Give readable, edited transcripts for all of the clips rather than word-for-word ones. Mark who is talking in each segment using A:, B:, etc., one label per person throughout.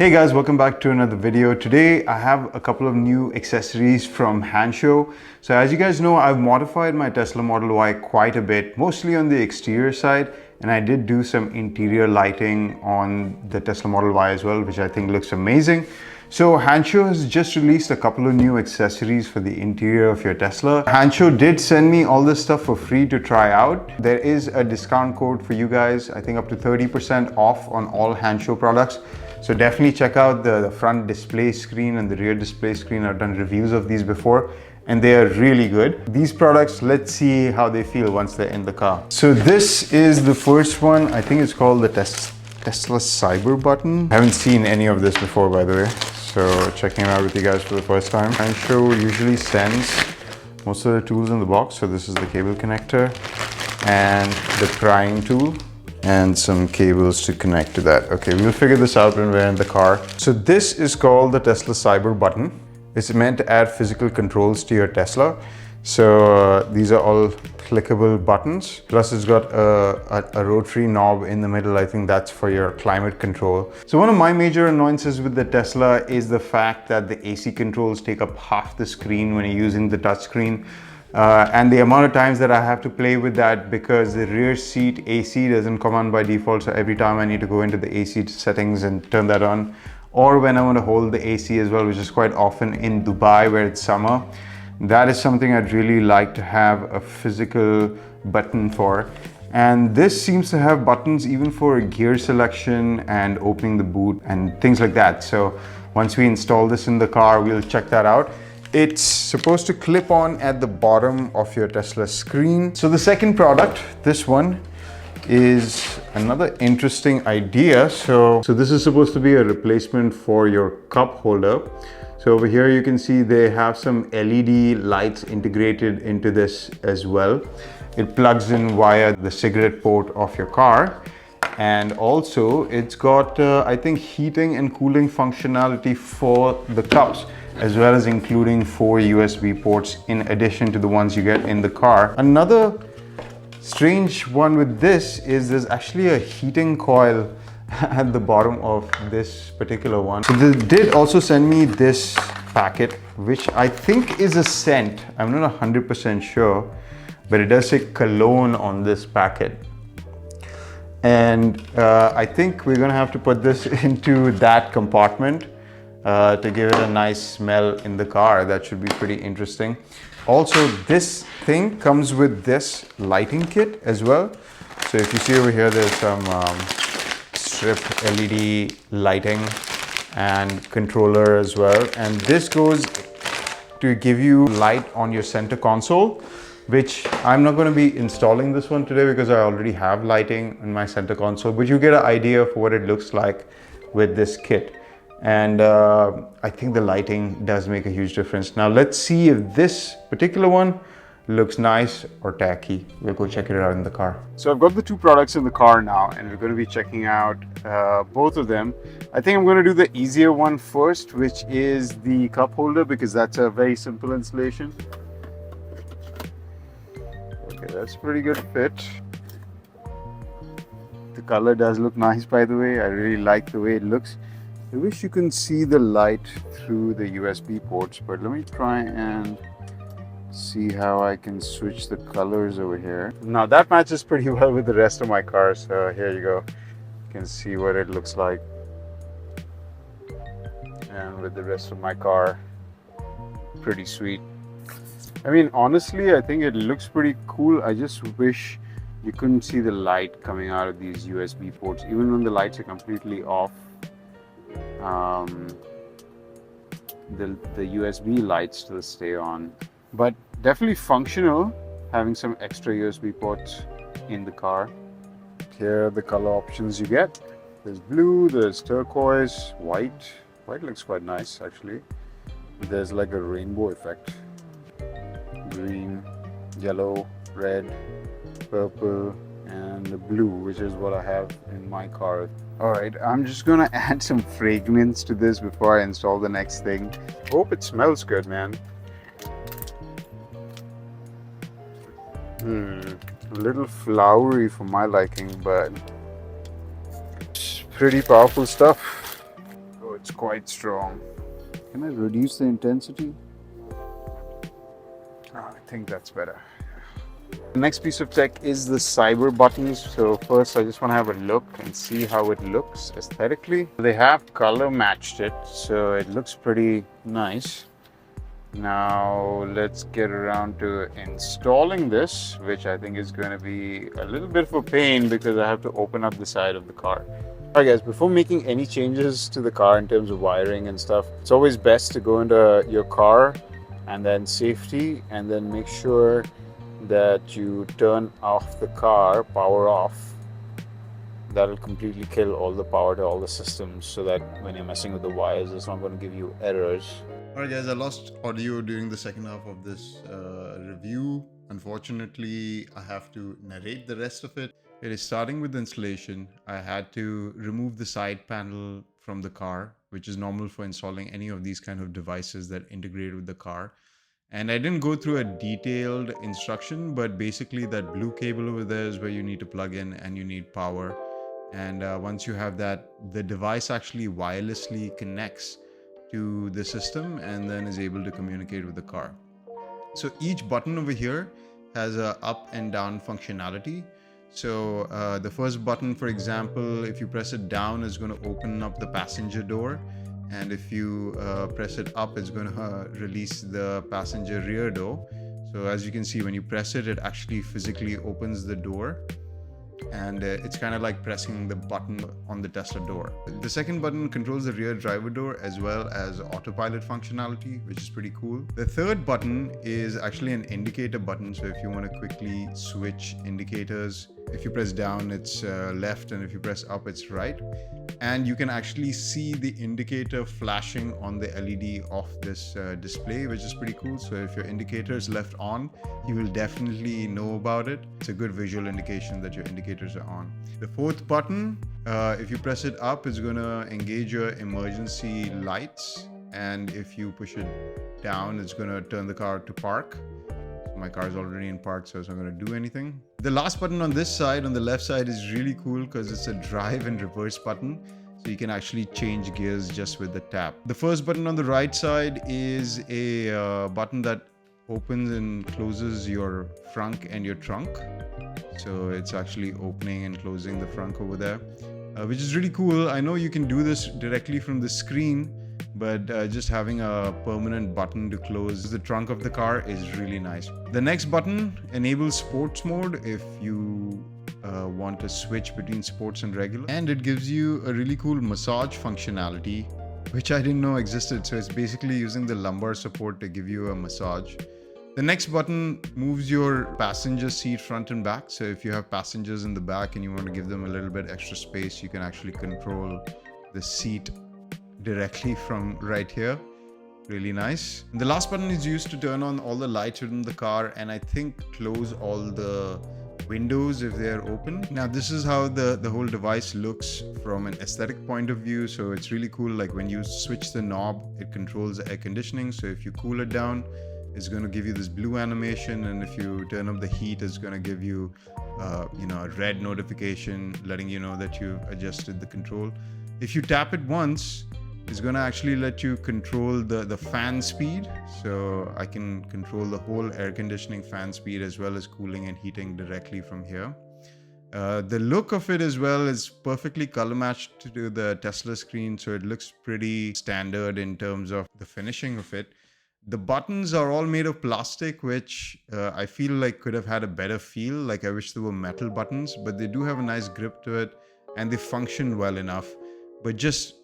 A: Hey guys, welcome back to another video. Today I have a couple of new accessories from Hansshow. So as you guys know, I've modified my Tesla Model Y quite a bit, mostly on the exterior side, and I did do some interior lighting on the Tesla Model Y as well, which I think looks amazing. So Hansshow has just released a couple of new accessories for the interior of your Tesla. Hansshow did send me all this stuff for free to try out. There is a discount code for you guys, I think up to 30% off on all Hansshow products. So definitely check out the front display screen and the rear display screen. I've done reviews of these before and they are really good. These products, let's see how they feel once they're in the car. So this is the first one. I think it's called the Tesla Cyber button. I haven't seen any of this before, by the way. So checking it out with you guys for the first time. Hansshow usually sends most of the tools in the box. So this is the cable connector and the prying tool, and some cables to connect to that. Okay, we'll figure this out when we're in the car. So this is called the Tesla Cyber button. It's meant to add physical controls to your Tesla. So these are all clickable buttons. Plus it's got a rotary knob in the middle. I think that's for your climate control. So one of my major annoyances with the Tesla is the fact that the AC controls take up half the screen when you're using the touch screen. And the amount of times that I have to play with that because the rear seat AC doesn't come on by default. So every time I need to go into the AC settings and turn that on, or when I want to hold the AC as well, which is quite often in Dubai where it's summer. That is something I'd really like to have a physical button for. And this seems to have buttons even for gear selection and opening the boot and things like that. So once we install this in the car, we'll check that out. It's supposed to clip on at the bottom of your Tesla screen. So the second product, this one, is another interesting idea. So this is supposed to be a replacement for your cup holder. So over here you can see they have some LED lights integrated into this as well. It plugs in via the cigarette port of your car. And also it's got, I think, heating and cooling functionality for the cups, as well as including 4 USB ports in addition to the ones you get in the car. Another strange one with this is there's actually a heating coil at the bottom of this particular one. So they did also send me this packet, which I think is a scent. I'm not 100% sure, but it does say cologne on this packet. And I think we're gonna have to put this into that compartment to give it a nice smell in the car. That should be pretty interesting. Also, this thing comes with this lighting kit as well. So if you see over here, there's some strip LED lighting and controller as well. And this goes to give you light on your center console, which I'm not going to be installing this one today because I already have lighting in my center console, but you get an idea of what it looks like with this kit. And I think the lighting does make a huge difference. Now let's see if this particular one looks nice or tacky. We'll go check it out in the car. So I've got the two products in the car now and we're going to be checking out both of them. I think I'm going to do the easier one first, which is the cup holder, because that's a very simple installation. Okay, that's a pretty good fit. The color does look nice, by the way. I really like the way it looks. I wish you can see the light through the USB ports, but let me try and see how I can switch the colors over here. Now that matches pretty well with the rest of my car, so here you go. You can see what it looks like. And with the rest of my car, pretty sweet. I mean, honestly, I think it looks pretty cool. I just wish you couldn't see the light coming out of these USB ports, even when the lights are completely off. The USB lights still stay on, but definitely functional, having some extra USB ports in the car. Here are the color options you get. There's blue, there's turquoise, white. White looks quite nice actually. There's like a rainbow effect. Green, yellow, red, purple, and the blue, which is what I have in my car. Alright, I'm just gonna add some fragrance to this before I install the next thing. Hope it smells good, man. A little flowery for my liking, but it's pretty powerful stuff. Oh, it's quite strong. Can I reduce the intensity? I think that's better. The next piece of tech is the cyber buttons. So first I just want to have a look and see how it looks aesthetically. They have color matched it, so it looks pretty nice. Now let's get around to installing this, which I think is going to be a little bit of a pain because I have to open up the side of the car. Alright guys, before making any changes to the car in terms of wiring and stuff, it's always best to go into your car and then safety, and then make sure that you turn off the car, power off. That'll completely kill all the power to all the systems, so that when you're messing with the wires, it's not going to give you errors.
B: Alright guys, I lost audio during the second half of this review. Unfortunately, I have to narrate the rest of it. It is starting with the installation. I had to remove the side panel from the car, which is normal for installing any of these kind of devices that integrate with the car. And I didn't go through a detailed instruction, but basically that blue cable over there is where you need to plug in and you need power. And once you have that, the device actually wirelessly connects to the system and then is able to communicate with the car. So each button over here has a up and down functionality. So the first button, for example, if you press it down, it's going to open up the passenger door. And if you press it up, it's going to release the passenger rear door. So as you can see, when you press it, it actually physically opens the door. And it's kind of like pressing the button on the Tesla door. The second button controls the rear driver door as well as autopilot functionality, which is pretty cool. The third button is actually an indicator button. So if you want to quickly switch indicators, if you press down, it's left, and if you press up, it's right. And you can actually see the indicator flashing on the LED of this display, which is pretty cool. So if your indicator is left on, you will definitely know about it. It's a good visual indication that your indicators are on. The fourth button, if you press it up, it's going to engage your emergency lights. And if you push it down, it's going to turn the car to park. My car is already in park, so it's not going to do anything. The last button on this side, on the left side, is really cool because it's a drive and reverse button. So you can actually change gears just with the tap. The first button on the right side is a button that opens and closes your frunk and your trunk. So it's actually opening and closing the frunk over there, which is really cool. I know you can do this directly from the screen, but just having a permanent button to close the trunk of the car is really nice. The next button enables sports mode if you want to switch between sports and regular. And it gives you a really cool massage functionality, which I didn't know existed. So it's basically using the lumbar support to give you a massage. The next button moves your passenger seat front and back. So if you have passengers in the back and you want to give them a little bit extra space, you can actually control the seat directly from right here. Really nice. And the last button is used to turn on all the lights within the car, and I think close all the windows if they're open. Now this is how the whole device looks from an aesthetic point of view. So it's really cool. Like when you switch the knob, it controls the air conditioning. So if you cool it down, it's going to give you this blue animation, and if you turn up the heat, it's going to give you a red notification letting you know that you've adjusted the control. If you tap it once, it's going to actually let you control the fan speed. So I can control the whole air conditioning fan speed as well as cooling and heating directly from here. The look of it as well is perfectly color matched to the Tesla screen. So it looks pretty standard in terms of the finishing of it. The buttons are all made of plastic, which I feel like could have had a better feel. Like I wish they were metal buttons, but they do have a nice grip to it and they function well enough, but just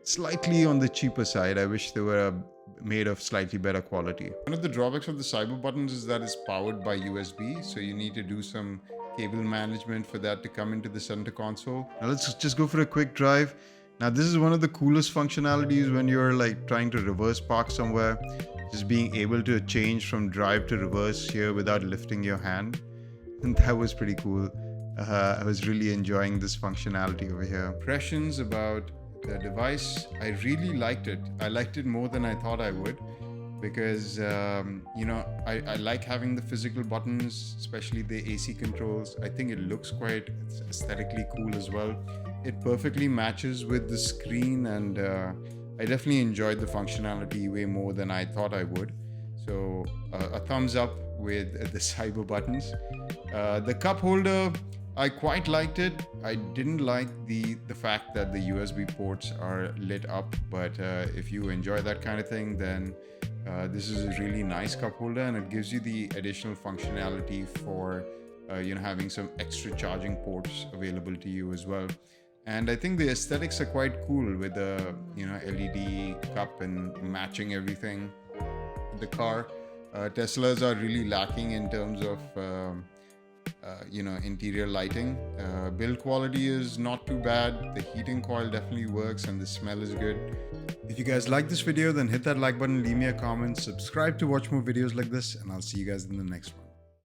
B: slightly on the cheaper side. I wish they were made of slightly better quality. One of the drawbacks of the cyber buttons is that it's powered by USB, so you need to do some cable management for that to come into the center console. Now let's just go for a quick drive. Now this is one of the coolest functionalities when you're like trying to reverse park somewhere, just being able to change from drive to reverse here without lifting your hand. And that was pretty cool. I was really enjoying this functionality over here. Impressions about the device, I really liked it. I liked it more than I thought I would, because I like having the physical buttons, especially the AC controls. I think it looks quite aesthetically cool as well. It perfectly matches with the screen, and I definitely enjoyed the functionality way more than I thought I would. So a thumbs up with the cyber buttons. The cup holder, I quite liked it. I didn't like the fact that the USB ports are lit up, but if you enjoy that kind of thing, then this is a really nice cup holder, and it gives you the additional functionality for having some extra charging ports available to you as well. And I think the aesthetics are quite cool with the LED cup and matching everything. The car, Teslas are really lacking in terms of interior lighting. Build quality is not too bad. The heating coil definitely works, and the smell is good. If you guys like this video, then hit that like button, leave me a comment, subscribe to watch more videos like this, and I'll see you guys in the next one.